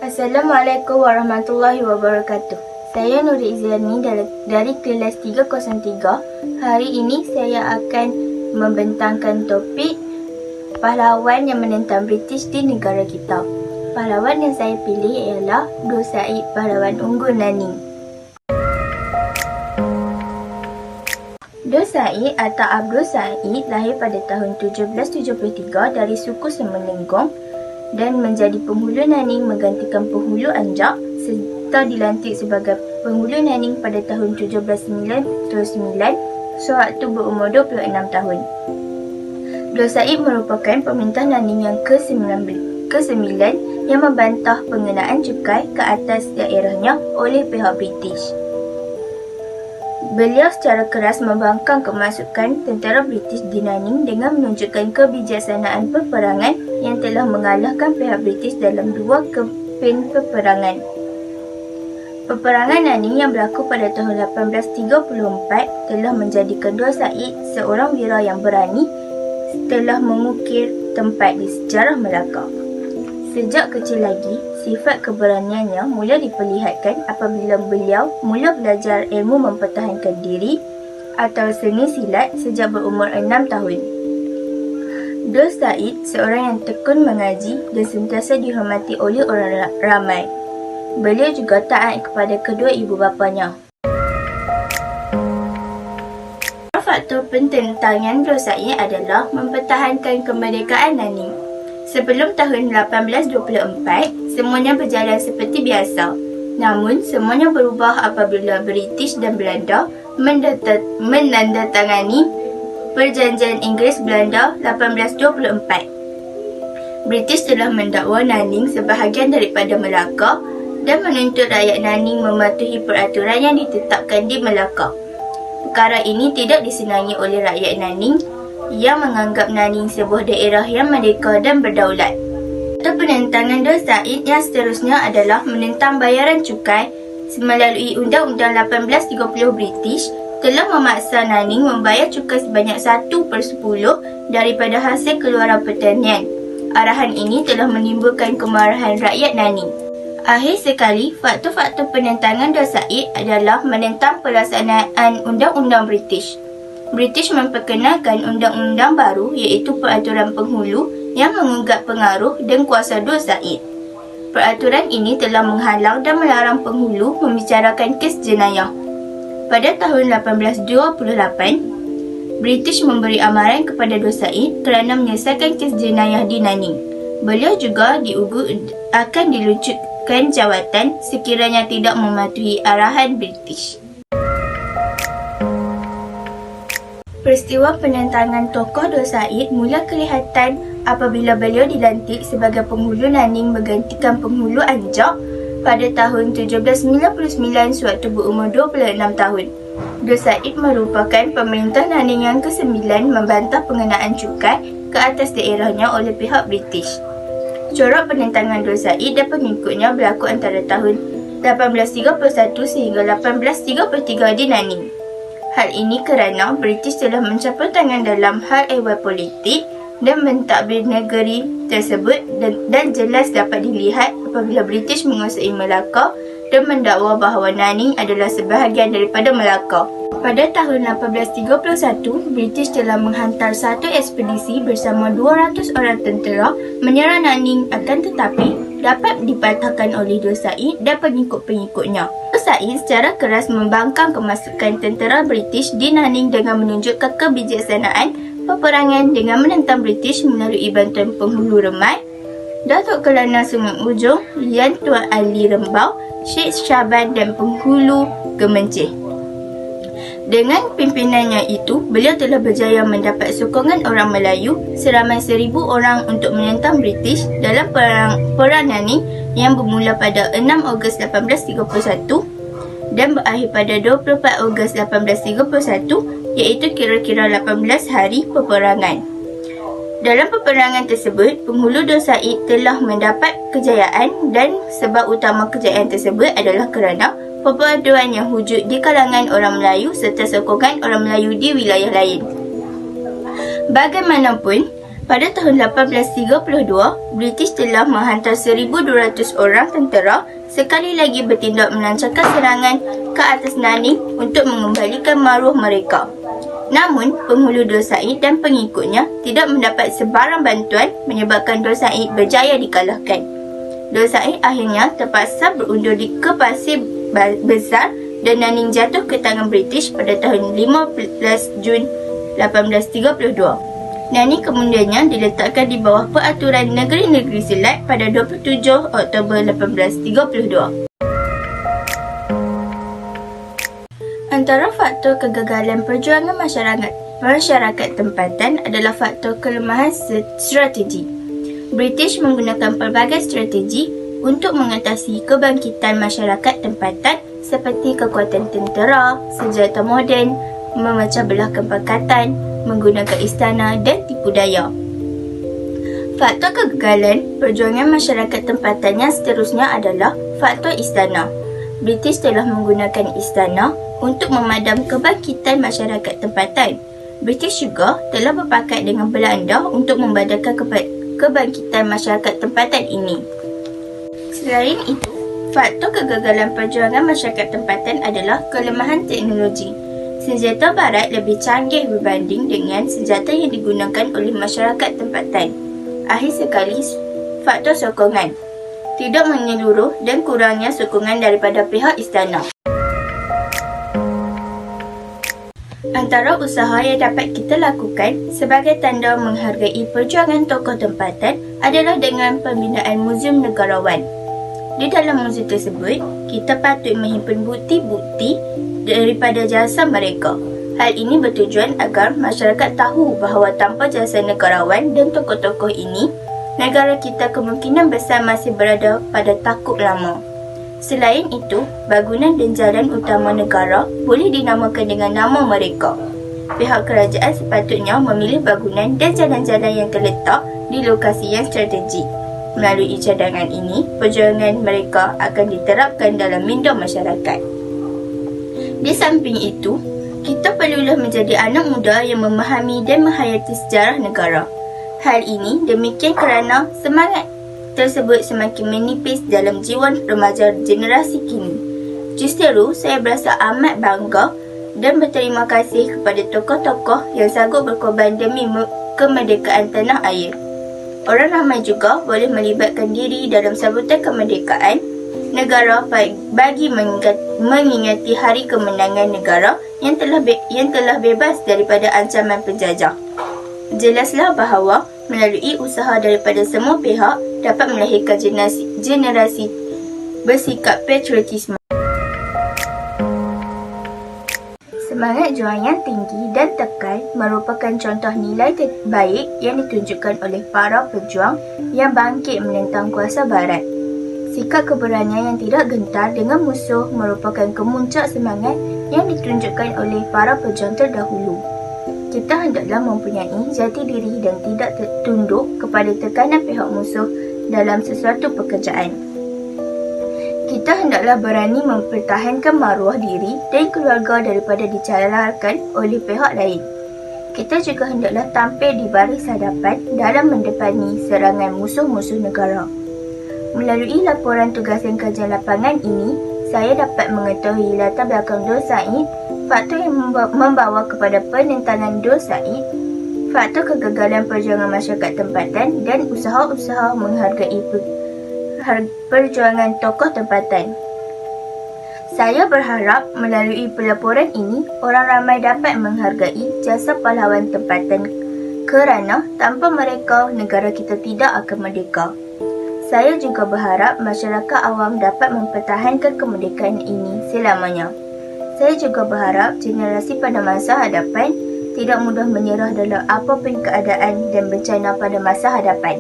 Assalamualaikum warahmatullahi wabarakatuh. Saya Nuri Izziani dari kelas 303. Hari ini saya akan membentangkan topik pahlawan yang menentang British di negara kita. Pahlawan yang saya pilih ialah Abdul Said, pahlawan unggul Nanning. Abdul Said atau Abdul Said lahir pada tahun 1773 dari suku Semenanjung dan menjadi penghulu Nanning menggantikan penghulu Anjak serta dilantik sebagai penghulu Nanning pada tahun 1799 sewaktu berumur 26 tahun. Abdul Said merupakan pemerintah Nanning yang ke-9 yang membantah pengenaan cukai ke atas daerahnya oleh pihak British. Beliau secara keras membangkang kemasukan tentera British di Nanning dengan menunjukkan kebijaksanaan peperangan yang telah mengalahkan pihak British dalam 2 kempen peperangan. Peperangan Nanning yang berlaku pada tahun 1834 telah menjadikan Abdul Said seorang wira yang berani setelah mengukir tempat di sejarah Melaka. Sejak kecil lagi, sifat keberaniannya mula diperlihatkan apabila beliau mula belajar ilmu mempertahankan diri atau seni silat sejak berumur 6 tahun. Abdul Said seorang yang tekun mengaji dan sentiasa dihormati oleh orang ramai. Beliau juga taat kepada kedua ibu bapanya. Faktor penentangan Abdul Said adalah mempertahankan kemerdekaan Nanning. Sebelum tahun 1824, semuanya berjalan seperti biasa. Namun, semuanya berubah apabila British dan Belanda menandatangani Perjanjian Inggeris-Belanda 1824. British telah mendakwa Nanning sebahagian daripada Melaka dan menuntut rakyat Nanning mematuhi peraturan yang ditetapkan di Melaka. Perkara ini tidak disenangi oleh rakyat Nanning yang menganggap Nanning sebuah daerah yang merdeka dan berdaulat. Atau penentangan Abdul Said yang seterusnya adalah menentang bayaran cukai melalui Undang-Undang 1830 British telah memaksa Nanning membayar cukai sebanyak 1/10 daripada hasil keluaran pertanian. Arahan ini telah menimbulkan kemarahan rakyat Nanning. Akhir sekali, faktor-faktor penentangan Abdul Said adalah menentang pelaksanaan Undang-Undang British. British memperkenalkan undang-undang baru iaitu Peraturan Penghulu yang mengungkap pengaruh dan kuasa Abdul Said. Peraturan ini telah menghalang dan melarang penghulu membicarakan kes jenayah. Pada tahun 1828, British memberi amaran kepada Abdul Said kerana menyelesaikan kes jenayah di Nanning. Beliau juga akan dilucutkan jawatan sekiranya tidak mematuhi arahan British. Peristiwa penentangan tokoh Abdul Said mula kelihatan apabila beliau dilantik sebagai penghulu Nanning menggantikan penghulu Anjak pada tahun 1799 sewaktu berumur 26 tahun. Abdul Said merupakan pemerintah Nanning yang ke-9 membantah pengenaan cukai ke atas daerahnya oleh pihak British. Corak penentangan Abdul Said dan pengikutnya berlaku antara tahun 1831 sehingga 1833 di Nanning. Hal ini kerana British telah mencampur tangan dalam hal ehwal politik dan mentadbir negeri tersebut dan jelas dapat dilihat apabila British menguasai Melaka dan mendakwa bahawa Nanning adalah sebahagian daripada Melaka. Pada tahun 1831, British telah menghantar satu ekspedisi bersama 200 orang tentera menyerang Nanning, akan tetapi dapat dipatahkan oleh Abdul Said dan pengikut-pengikutnya. Abdul Said secara keras membangkang kemasukan tentera British di Nanning dengan menunjukkan kebijaksanaan peperangan dengan menentang British melalui bantuan penghulu Remai, Datuk Kelana Sungai Ujong, Lian Tuan Ali Rembau, Syed Syaban dan penghulu Gemencih. Dengan pimpinannya itu, beliau telah berjaya mendapat sokongan orang Melayu seramai 1,000 orang untuk menentang British dalam perang Nanning yang bermula pada 6 Ogos 1831 dan berakhir pada 24 Ogos 1831 iaitu kira-kira 18 hari peperangan. Dalam peperangan tersebut, penghulu Abdul Said telah mendapat kejayaan dan sebab utama kejayaan tersebut adalah kerana perpaduan yang wujud di kalangan orang Melayu serta sokongan orang Melayu di wilayah lain. Bagaimanapun, Pada tahun 1832, British telah menghantar 1,200 orang tentera sekali lagi bertindak melancarkan serangan ke atas Nanning untuk mengembalikan maruah mereka. Namun, penghulu Dur Said dan pengikutnya tidak mendapat sebarang bantuan menyebabkan Dur Said berjaya dikalahkan. Dur Said akhirnya terpaksa berundur ke Pasir Besar dan Nanning jatuh ke tangan British pada tahun 15 Jun 1832. Nanning kemudiannya diletakkan di bawah peraturan Negeri-Negeri Silat pada 27 Oktober 1832. Antara faktor kegagalan perjuangan masyarakat tempatan adalah faktor kelemahan strategi. British menggunakan pelbagai strategi untuk mengatasi kebangkitan masyarakat tempatan seperti kekuatan tentera, senjata moden, memecah belah kepekatan, menggunakan istana dan tipu daya. Faktor kegagalan perjuangan masyarakat tempatan yang seterusnya adalah faktor istana. British telah menggunakan istana untuk memadam kebangkitan masyarakat tempatan. British juga telah berpakat dengan Belanda untuk membadalkan kebangkitan masyarakat tempatan ini. Selain itu, faktor kegagalan perjuangan masyarakat tempatan adalah kelemahan teknologi. Senjata barat lebih canggih berbanding dengan senjata yang digunakan oleh masyarakat tempatan. Akhir sekali, faktor sokongan. Tidak menyeluruh dan kurangnya sokongan daripada pihak istana. Antara usaha yang dapat kita lakukan sebagai tanda menghargai perjuangan tokoh tempatan adalah dengan pembinaan Muzium Negarawan. Di dalam muzium tersebut, kita patut menghimpun bukti-bukti daripada jasa mereka. Hal ini bertujuan agar masyarakat tahu bahawa tanpa jasa negarawan dan tokoh-tokoh ini, negara kita kemungkinan besar masih berada pada takuk lama. Selain itu, bangunan dan jalan utama negara boleh dinamakan dengan nama mereka. Pihak kerajaan sepatutnya memilih bangunan dan jalan-jalan yang terletak di lokasi yang strategik. Melalui cadangan ini, perjuangan mereka akan diterapkan dalam minda masyarakat. Di samping itu, kita perlulah menjadi anak muda yang memahami dan menghayati sejarah negara. Hal ini demikian kerana semangat tersebut semakin menipis dalam jiwa remaja generasi kini. Justeru, saya berasa amat bangga dan berterima kasih kepada tokoh-tokoh yang sanggup berkorban demi kemerdekaan tanah air. Orang ramai juga boleh melibatkan diri dalam sambutan kemerdekaan negara bagi mengingati hari kemenangan negara yang telah bebas daripada ancaman penjajah. Jelaslah bahawa melalui usaha daripada semua pihak dapat melahirkan generasi bersikap patriotisme. Semangat juang yang tinggi dan tekal merupakan contoh nilai terbaik yang ditunjukkan oleh para pejuang yang bangkit menentang kuasa barat. Sikap keberanian yang tidak gentar dengan musuh merupakan kemuncak semangat yang ditunjukkan oleh para pejuang terdahulu. Kita hendaklah mempunyai jati diri dan tidak tunduk kepada tekanan pihak musuh dalam sesuatu pekerjaan. Kita hendaklah berani mempertahankan maruah diri dan keluarga daripada dicalarkan oleh pihak lain. Kita juga hendaklah tampil di baris hadapan dalam mendepani serangan musuh-musuh negara. Melalui laporan tugasan kajian lapangan ini, saya dapat mengetahui latar belakang Dur Said, faktor yang membawa kepada penentangan Dur Said, faktor kegagalan perjuangan masyarakat tempatan dan usaha-usaha menghargai perjuangan tokoh tempatan. Saya berharap melalui pelaporan ini, orang ramai dapat menghargai jasa pahlawan tempatan kerana tanpa mereka, negara kita tidak akan merdeka. Saya juga berharap masyarakat awam dapat mempertahankan kemerdekaan ini selamanya. Saya juga berharap generasi pada masa hadapan tidak mudah menyerah dalam apapun keadaan dan bencana pada masa hadapan.